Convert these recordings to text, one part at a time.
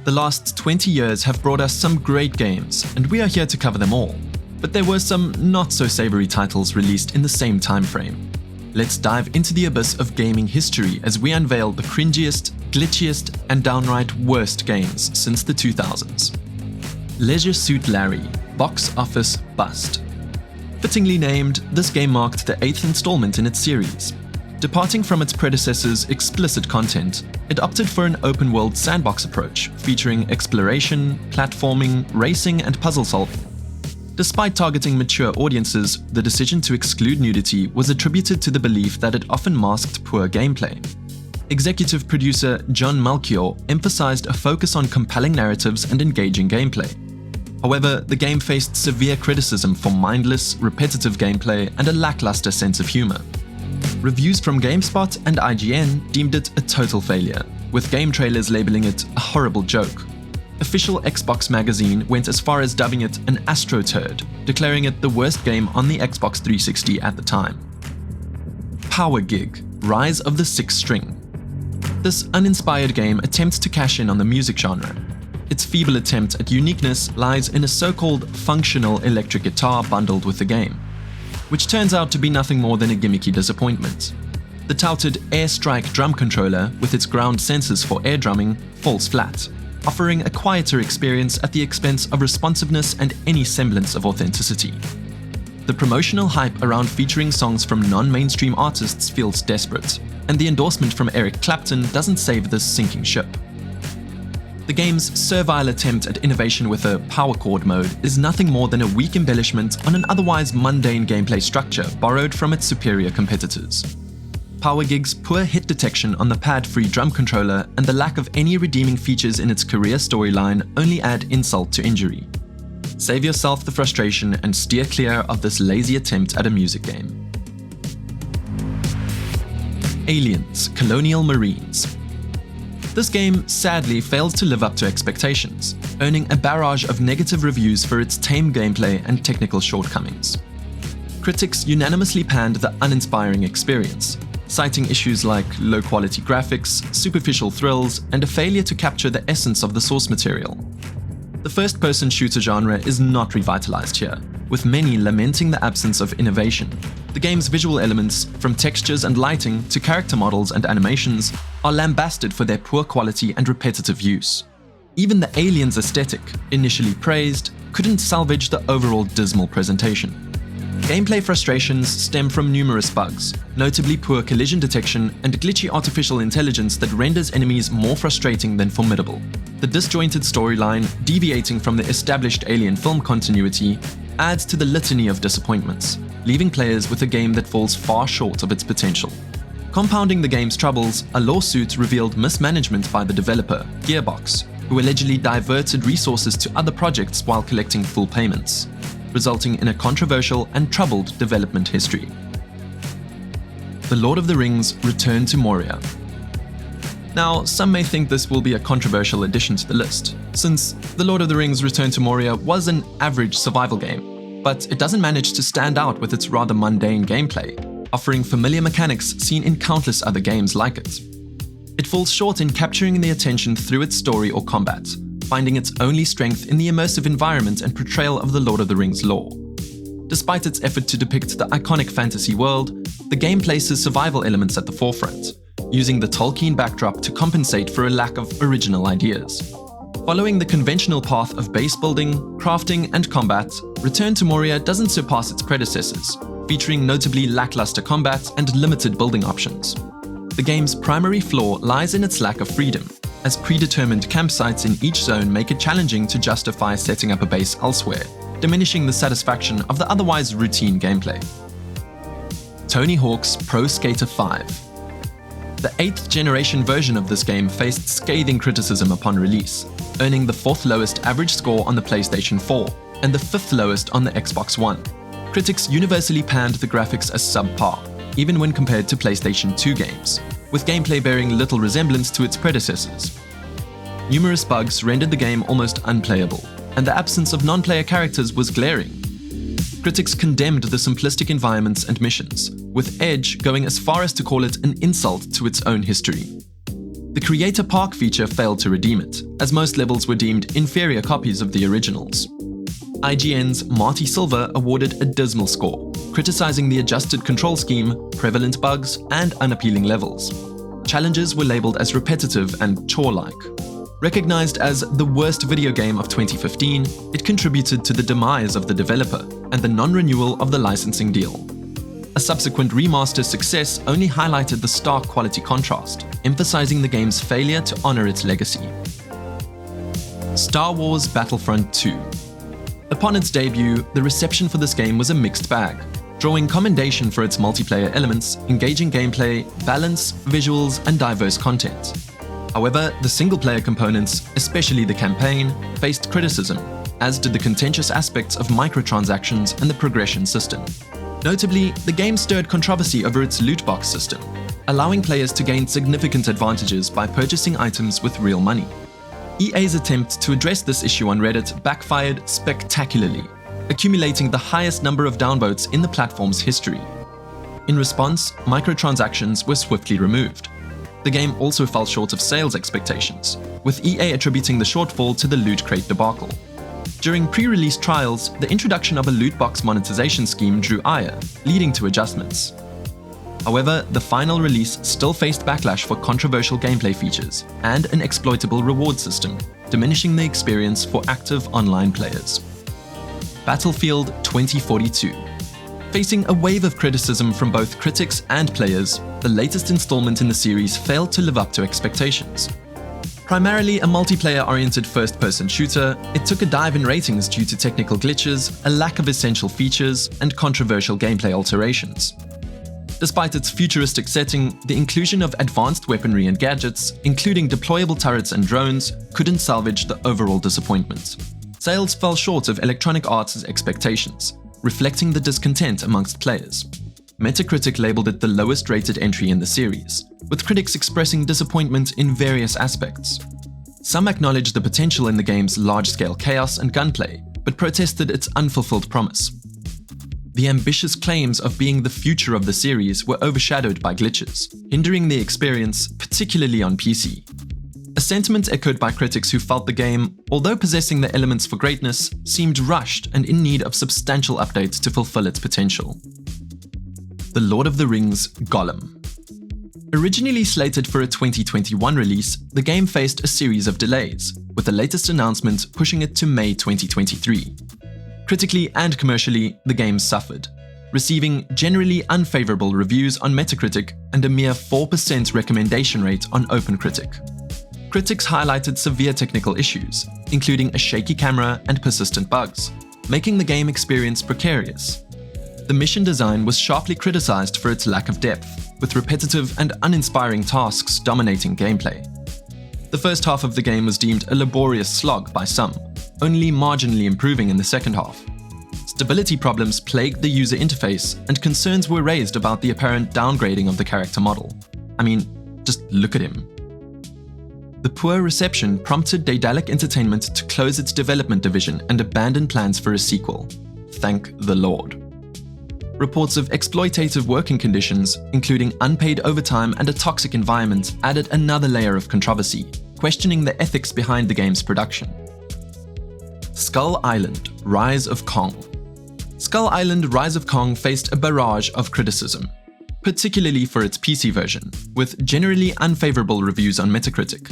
The last 20 years have brought us some great games, and we are here to cover them all. But there were some not-so-savory titles released in the same time frame. Let's dive into the abyss of gaming history as we unveil the cringiest, glitchiest, and downright worst games since the 2000s. Leisure Suit Larry, Box Office Bust. Fittingly named, this game marked the 8th installment in its series. Departing from its predecessor's explicit content, it opted for an open-world sandbox approach, featuring exploration, platforming, racing, and puzzle solving. Despite targeting mature audiences, the decision to exclude nudity was attributed to the belief that it often masked poor gameplay. Executive producer John Malchior emphasized a focus on compelling narratives and engaging gameplay. However, the game faced severe criticism for mindless, repetitive gameplay and a lackluster sense of humor. Reviews from GameSpot and IGN deemed it a total failure, with game trailers labeling it a horrible joke. Official Xbox magazine went as far as dubbing it an astro-turd, declaring it the worst game on the Xbox 360 at the time. Power Gig, Rise of the Sixth String. This uninspired game attempts to cash in on the music genre. Its feeble attempt at uniqueness lies in a so-called functional electric guitar bundled with the game, which turns out to be nothing more than a gimmicky disappointment. The touted Airstrike drum controller, with its ground sensors for air drumming, falls flat, offering a quieter experience at the expense of responsiveness and any semblance of authenticity. The promotional hype around featuring songs from non-mainstream artists feels desperate, and the endorsement from Eric Clapton doesn't save this sinking ship. The game's servile attempt at innovation with a power chord mode is nothing more than a weak embellishment on an otherwise mundane gameplay structure borrowed from its superior competitors. Power Gig's poor hit detection on the pad-free drum controller and the lack of any redeeming features in its career storyline only add insult to injury. Save yourself the frustration and steer clear of this lazy attempt at a music game. Aliens, Colonial Marines. This game sadly fails to live up to expectations, earning a barrage of negative reviews for its tame gameplay and technical shortcomings. Critics unanimously panned the uninspiring experience, citing issues like low-quality graphics, superficial thrills, and a failure to capture the essence of the source material. The first-person shooter genre is not revitalized here, with many lamenting the absence of innovation. The game's visual elements, from textures and lighting to character models and animations, are lambasted for their poor quality and repetitive use. Even the Aliens aesthetic, initially praised, couldn't salvage the overall dismal presentation. Gameplay frustrations stem from numerous bugs, notably poor collision detection and glitchy artificial intelligence that renders enemies more frustrating than formidable. The disjointed storyline, deviating from the established Alien film continuity, adds to the litany of disappointments, leaving players with a game that falls far short of its potential. Compounding the game's troubles, a lawsuit revealed mismanagement by the developer, Gearbox, who allegedly diverted resources to other projects while collecting full payments, resulting in a controversial and troubled development history. The Lord of the Rings: Return to Moria. Now, some may think this will be a controversial addition to the list, since The Lord of the Rings: Return to Moria was an average survival game, but it doesn't manage to stand out with its rather mundane gameplay, offering familiar mechanics seen in countless other games like it. It falls short in capturing the attention through its story or combat, finding its only strength in the immersive environment and portrayal of the Lord of the Rings lore. Despite its effort to depict the iconic fantasy world, the game places survival elements at the forefront, using the Tolkien backdrop to compensate for a lack of original ideas. Following the conventional path of base building, crafting, and combat, Return to Moria doesn't surpass its predecessors, featuring notably lackluster combat and limited building options. The game's primary flaw lies in its lack of freedom, as predetermined campsites in each zone make it challenging to justify setting up a base elsewhere, diminishing the satisfaction of the otherwise routine gameplay. Tony Hawk's Pro Skater 5. The 8th generation version of this game faced scathing criticism upon release, earning the 4th lowest average score on the PlayStation 4 and the 5th lowest on the Xbox One. Critics universally panned the graphics as subpar, even when compared to PlayStation 2 games, with gameplay bearing little resemblance to its predecessors. Numerous bugs rendered the game almost unplayable, and the absence of non-player characters was glaring. Critics condemned the simplistic environments and missions, with Edge going as far as to call it an insult to its own history. The The Creator Park feature failed to redeem it, as most levels were deemed inferior copies of the originals. IGN's Marty Silver awarded a dismal score, criticizing the adjusted control scheme, prevalent bugs, and unappealing levels. Challenges were labeled as repetitive and chore-like. Recognized as the worst video game of 2015, it contributed to the demise of the developer and the non-renewal of the licensing deal. A subsequent remaster success only highlighted the stark quality contrast, emphasizing the game's failure to honor its legacy. Star Wars Battlefront 2. Upon its debut, the reception for this game was a mixed bag, drawing commendation for its multiplayer elements, engaging gameplay, balance, visuals, and diverse content. However, the single-player components, especially the campaign, faced criticism, as did the contentious aspects of microtransactions and the progression system. Notably, the game stirred controversy over its loot box system, allowing players to gain significant advantages by purchasing items with real money. EA's attempt to address this issue on Reddit backfired spectacularly, accumulating the highest number of downvotes in the platform's history. In response, microtransactions were swiftly removed. The game also fell short of sales expectations, with EA attributing the shortfall to the loot crate debacle. During pre-release trials, the introduction of a loot box monetization scheme drew ire, leading to adjustments. However, the final release still faced backlash for controversial gameplay features and an exploitable reward system, diminishing the experience for active online players. Battlefield 2042. Facing a wave of criticism from both critics and players, the latest installment in the series failed to live up to expectations. Primarily a multiplayer-oriented first-person shooter, it took a dive in ratings due to technical glitches, a lack of essential features, and controversial gameplay alterations. Despite its futuristic setting, the inclusion of advanced weaponry and gadgets, including deployable turrets and drones, couldn't salvage the overall disappointment. Sales fell short of Electronic Arts' expectations, reflecting the discontent amongst players. Metacritic labeled it the lowest rated entry in the series, with critics expressing disappointment in various aspects. Some acknowledged the potential in the game's large-scale chaos and gunplay, but protested its unfulfilled promise. The ambitious claims of being the future of the series were overshadowed by glitches, hindering the experience, particularly on PC. A sentiment echoed by critics who felt the game, although possessing the elements for greatness, seemed rushed and in need of substantial updates to fulfill its potential. The Lord of the Rings Gollum. Originally slated for a 2021 release, the game faced a series of delays, with the latest announcement pushing it to May 2023. Critically and commercially, the game suffered, receiving generally unfavorable reviews on Metacritic and a mere 4% recommendation rate on OpenCritic. Critics highlighted severe technical issues, including a shaky camera and persistent bugs, making the game experience precarious. The mission design was sharply criticized for its lack of depth, with repetitive and uninspiring tasks dominating gameplay. The first half of the game was deemed a laborious slog by some, only marginally improving in the second half. Stability problems plagued the user interface, and concerns were raised about the apparent downgrading of the character model. I mean, just look at him. The poor reception prompted Daedalic Entertainment to close its development division and abandon plans for a sequel. Thank the Lord. Reports of exploitative working conditions, including unpaid overtime and a toxic environment, added another layer of controversy, questioning the ethics behind the game's production. Skull Island: Rise of Kong. Skull Island: Rise of Kong faced a barrage of criticism, particularly for its PC version, with generally unfavorable reviews on Metacritic.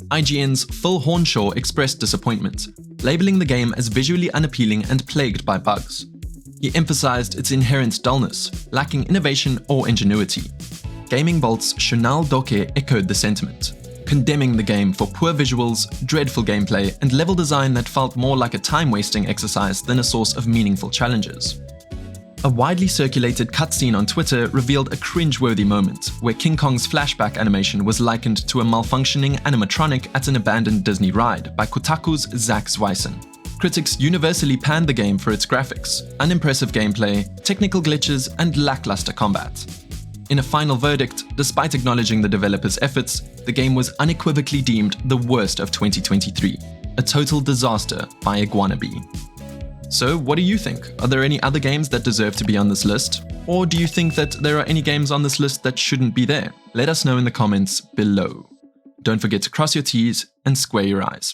IGN's Phil Hornshaw expressed disappointment, labeling the game as visually unappealing and plagued by bugs. He emphasized its inherent dullness, lacking innovation or ingenuity. Gaming Bolt's Shunal Doke echoed the sentiment, condemning the game for poor visuals, dreadful gameplay, and level design that felt more like a time-wasting exercise than a source of meaningful challenges. A widely circulated cutscene on Twitter revealed a cringe-worthy moment where King Kong's flashback animation was likened to a malfunctioning animatronic at an abandoned Disney ride by Kotaku's Zach Zwysen. Critics universally panned the game for its graphics, unimpressive gameplay, technical glitches, and lackluster combat. In a final verdict, despite acknowledging the developer's efforts, the game was unequivocally deemed the worst of 2023, a total disaster by Iguanabee. So what do you think? Are there any other games that deserve to be on this list? Or do you think that there are any games on this list that shouldn't be there? Let us know in the comments below. don't forget to cross your T's and square your I's.